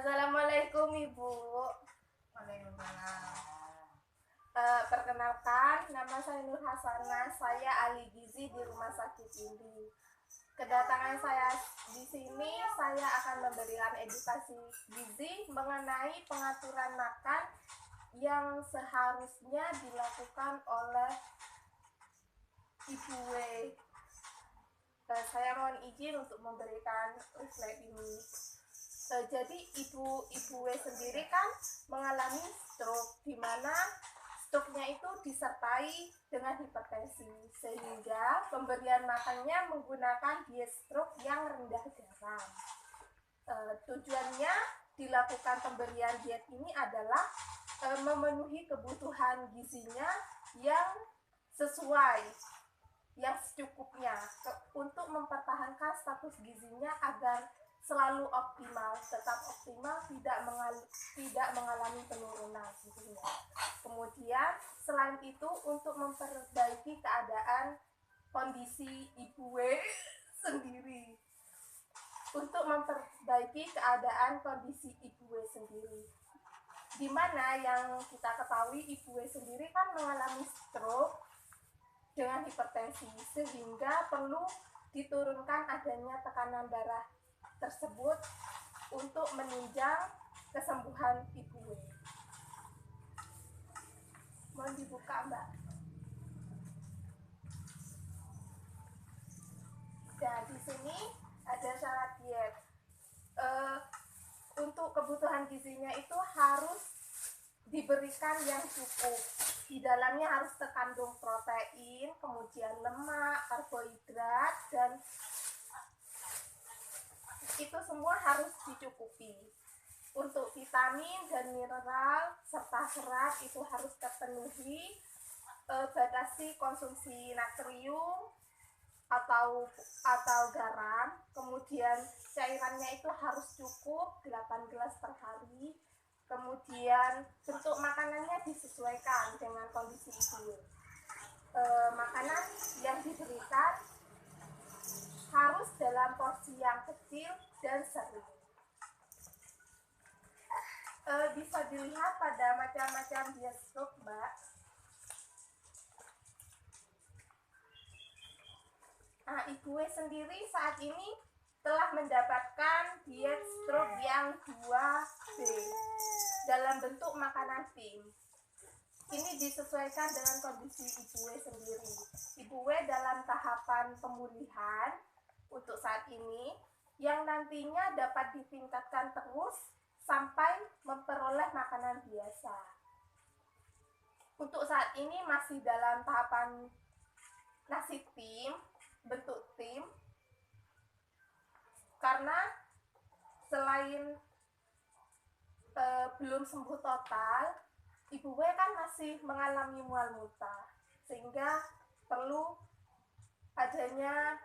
Assalamualaikum Ibu. Waalaikumsalam. Perkenalkan, nama saya Nur Hasanah. Saya ahli gizi di rumah sakit ini. Kedatangan saya di sini, saya akan memberikan edukasi gizi mengenai pengaturan makan yang seharusnya dilakukan oleh Ibu W. Saya mohon izin untuk memberikan slide ini. Jadi Ibu W sendiri kan mengalami stroke, di mana stroke-nya itu disertai dengan hipertensi, sehingga pemberian makannya menggunakan diet stroke yang rendah garam. Tujuannya dilakukan pemberian diet ini adalah memenuhi kebutuhan gizinya yang sesuai, yang secukupnya, untuk mempertahankan status gizinya agar selalu optimal, tetap optimal, tidak mengalami penurunan gizinya. Kemudian selain itu untuk memperbaiki keadaan kondisi Ibu W sendiri, untuk memperbaiki keadaan kondisi Ibu W sendiri, di mana yang kita ketahui Ibu W sendiri kan mengalami stroke dengan hipertensi, sehingga perlu diturunkan adanya tekanan darah tersebut untuk menunjang kesembuhan Ibu W. Mohon dibuka, Mbak. Nah, di sini ada syarat diet. Untuk kebutuhan gizinya itu harus diberikan yang cukup. Di dalamnya harus terkandung protein, kemudian lemak, karbohidrat, dan itu semua harus dicukupi. Untuk vitamin dan mineral serta serat itu harus terpenuhi. Batasi konsumsi natrium atau garam. Kemudian cairannya itu harus cukup 8 gelas per hari. Kemudian bentuk makanannya disesuaikan dengan kondisi ibu. Makanan yang diberikan harus dalam porsi yang kecil dan sering. Bisa dilihat pada macam-macam diet stroke, Mbak. Nah, Ibu W sendiri saat ini telah mendapatkan diet stroke yang 2B dalam bentuk makanan tim. Ini disesuaikan dengan kondisi Ibu W sendiri. Ibu W dalam tahapan pemulihan untuk saat ini, yang nantinya dapat ditingkatkan terus sampai memperoleh makanan biasa. Untuk saat ini masih dalam tahapan nasi tim, bentuk tim, karena selain belum sembuh total, Ibu W kan masih mengalami mual muntah, sehingga perlu adanya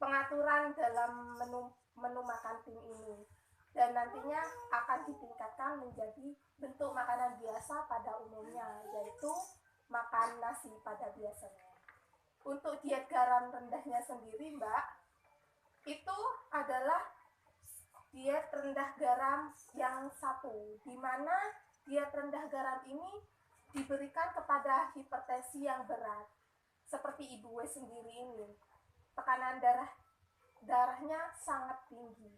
pengaturan dalam menu makan tim ini, dan nantinya akan ditingkatkan menjadi bentuk makanan biasa pada umumnya, yaitu makan nasi pada biasanya. Untuk diet garam rendahnya sendiri, Mbak, itu adalah diet rendah garam yang satu, di mana diet rendah garam ini diberikan kepada hipertensi yang berat, seperti Ibu W sendiri ini. Tekanan darahnya sangat tinggi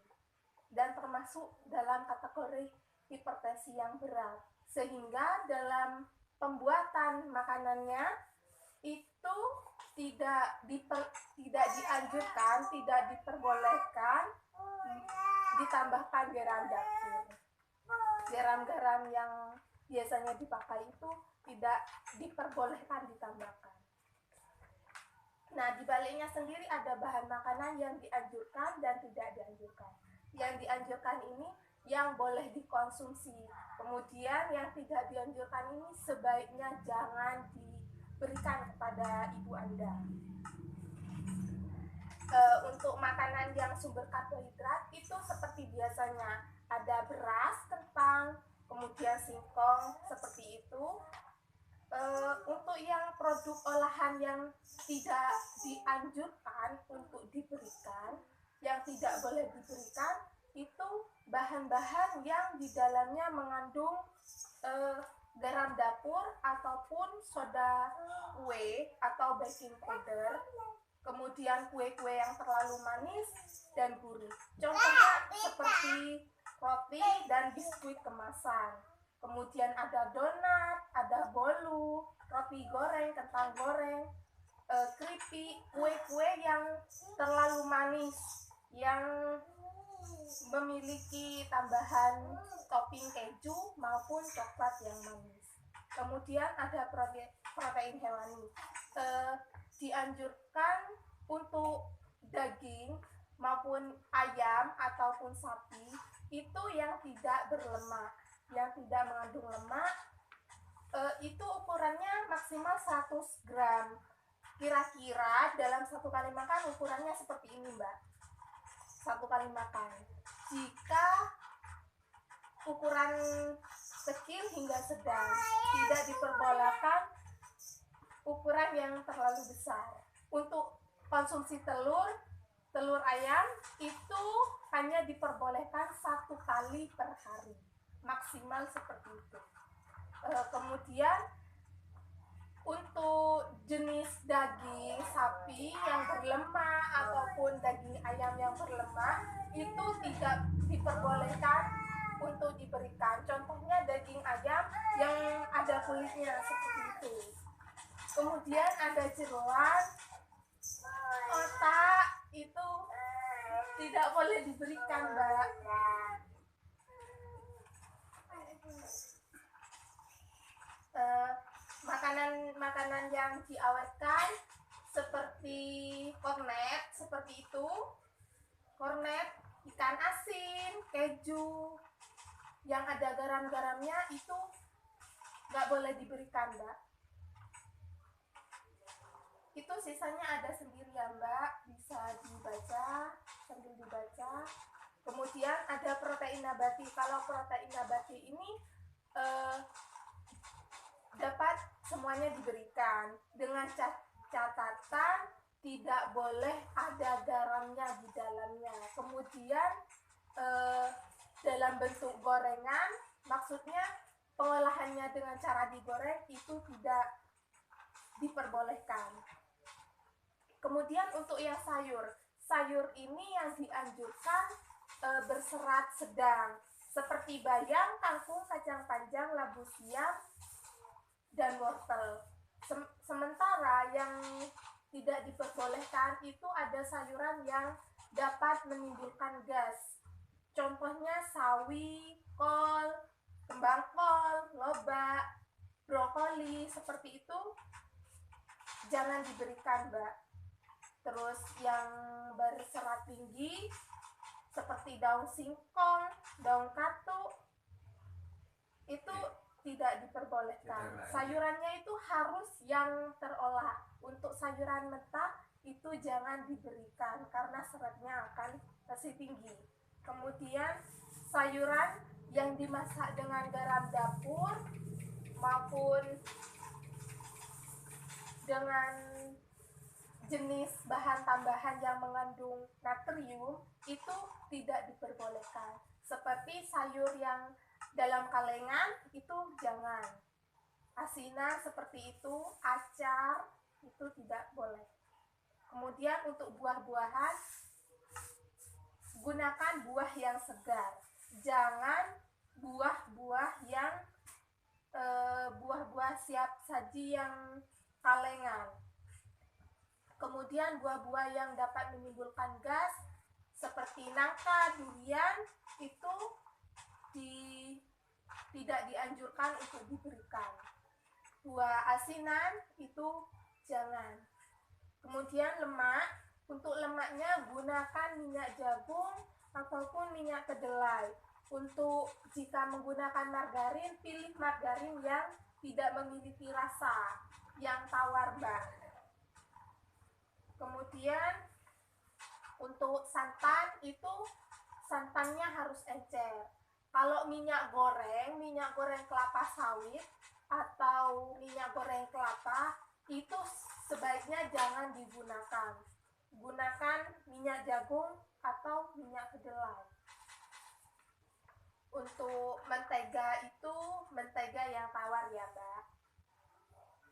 dan termasuk dalam kategori hipertensi yang berat, sehingga dalam pembuatan makanannya itu tidak dianjurkan, tidak diperbolehkan ditambahkan garam dapur. Garam-garam yang biasanya dipakai itu tidak diperbolehkan ditambahkan. Nah, di baliknya sendiri ada bahan makanan yang dianjurkan dan tidak dianjurkan. Yang dianjurkan ini yang boleh dikonsumsi. Kemudian yang tidak dianjurkan ini sebaiknya jangan diberikan kepada ibu Anda. Untuk makanan yang sumber karbohidrat itu seperti biasanya ada beras, kentang, kemudian singkong, seperti itu. Untuk yang produk olahan yang tidak dianjurkan untuk diberikan, yang tidak boleh diberikan, itu bahan-bahan yang di dalamnya mengandung garam dapur ataupun soda kue atau baking powder, kemudian kue-kue yang terlalu manis dan gurih. Contohnya seperti roti dan biskuit kemasan. Kemudian ada donat, ada bolu, roti goreng, kentang goreng, keripik, kue-kue yang terlalu manis, yang memiliki tambahan topping keju maupun coklat yang manis. Kemudian ada protein hewani. Dianjurkan untuk daging maupun ayam ataupun sapi itu yang tidak berlemak, yang tidak mengandung lemak. Itu ukurannya maksimal 100 gram. Kira-kira dalam satu kali makan ukurannya seperti ini, Mbak. Satu kali makan. Jika ukuran kecil hingga sedang, tidak diperbolehkan ukuran yang terlalu besar. Untuk konsumsi telur ayam itu hanya diperbolehkan 1 kali per hari, maksimal seperti itu. Kemudian untuk jenis daging sapi yang berlemak ataupun daging ayam yang berlemak itu tidak diperbolehkan untuk diberikan. Contohnya daging ayam yang ada kulitnya seperti itu. Kemudian ada jeroan, otak itu tidak boleh diberikan, Mbak. Makanan yang diawetkan seperti kornet, seperti itu, kornet, ikan asin, keju yang ada garam-garamnya itu nggak boleh diberikan, Mbak. Itu sisanya ada sendiri ya, Mbak, bisa dibaca sambil dibaca. Kemudian ada protein nabati. Kalau protein nabati ini dapat semuanya diberikan dengan catatan tidak boleh ada garamnya di dalamnya. Kemudian dalam bentuk gorengan, maksudnya pengolahannya dengan cara digoreng itu tidak diperbolehkan. Kemudian untuk yang sayur ini yang dianjurkan berserat sedang, seperti bayam, kangkung, kacang panjang, labu siam, dan wortel. Sementara yang tidak diperbolehkan itu ada sayuran yang dapat menimbulkan gas. Contohnya sawi, kol, kembang kol, lobak, brokoli, seperti itu jangan diberikan, Mbak. Terus yang berserat tinggi seperti daun singkong, daun katuk itu tidak diperbolehkan. Sayurannya itu harus yang terolah. Untuk sayuran mentah itu jangan diberikan karena seratnya akan masih tinggi. Kemudian sayuran yang dimasak dengan garam dapur maupun dengan jenis bahan tambahan yang mengandung natrium itu tidak diperbolehkan. Seperti sayur yang dalam kalengan itu jangan. Asinan seperti itu, acar itu tidak boleh. Kemudian untuk buah-buahan, gunakan buah yang segar. Jangan buah-buah yang buah-buah siap saji yang kalengan. Kemudian buah-buah yang dapat menimbulkan gas seperti nangka, durian itu tidak dianjurkan untuk diberikan. Buah asinan itu jangan. Kemudian lemak, untuk lemaknya gunakan minyak jagung ataupun minyak kedelai. Untuk jika menggunakan margarin, pilih margarin yang tidak memiliki rasa, yang tawar, Mbak. Kemudian untuk santan itu santannya harus encer. Kalau minyak goreng kelapa sawit atau minyak goreng kelapa itu sebaiknya jangan digunakan. Gunakan minyak jagung atau minyak kedelai. Untuk mentega itu mentega yang tawar ya, Mbak.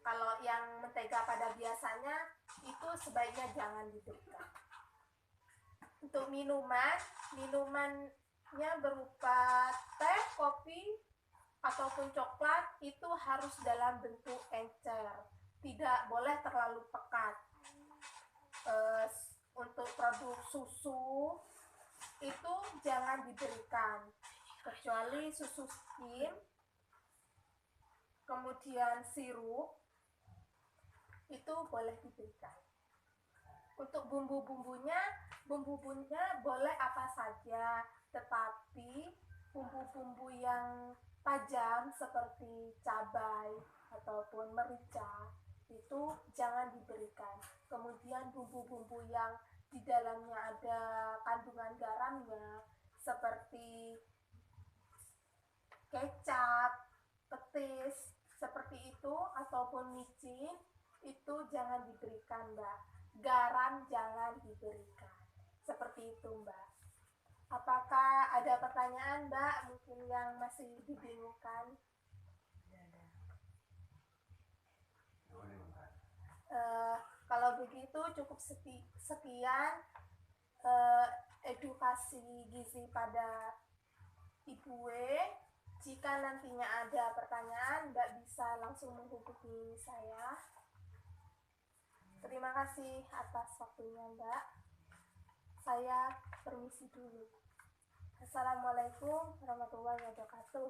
Kalau yang mentega pada biasanya itu sebaiknya jangan diberikan. Untuk minumannya berupa teh, kopi, ataupun coklat itu harus dalam bentuk encer, tidak boleh terlalu pekat. Untuk produk susu itu jangan diberikan, kecuali susu skim, kemudian sirup itu boleh diberikan. Untuk bumbu-bumbunya boleh apa saja, tetapi bumbu-bumbu yang tajam seperti cabai ataupun merica itu jangan diberikan. Kemudian bumbu-bumbu yang di dalamnya ada kandungan garamnya seperti kecap, petis, seperti itu ataupun micin itu jangan diberikan, Mbak. Garam jangan diberikan. Seperti itu, Mbak. Apakah ada pertanyaan, Mbak, mungkin yang masih dibingungkan? Kalau begitu cukup sekian edukasi gizi pada Ibu W. Jika nantinya ada pertanyaan, Mbak bisa langsung menghubungi saya. Terima kasih atas waktunya, Mbak. Saya permisi dulu. Assalamualaikum warahmatullahi wabarakatuh.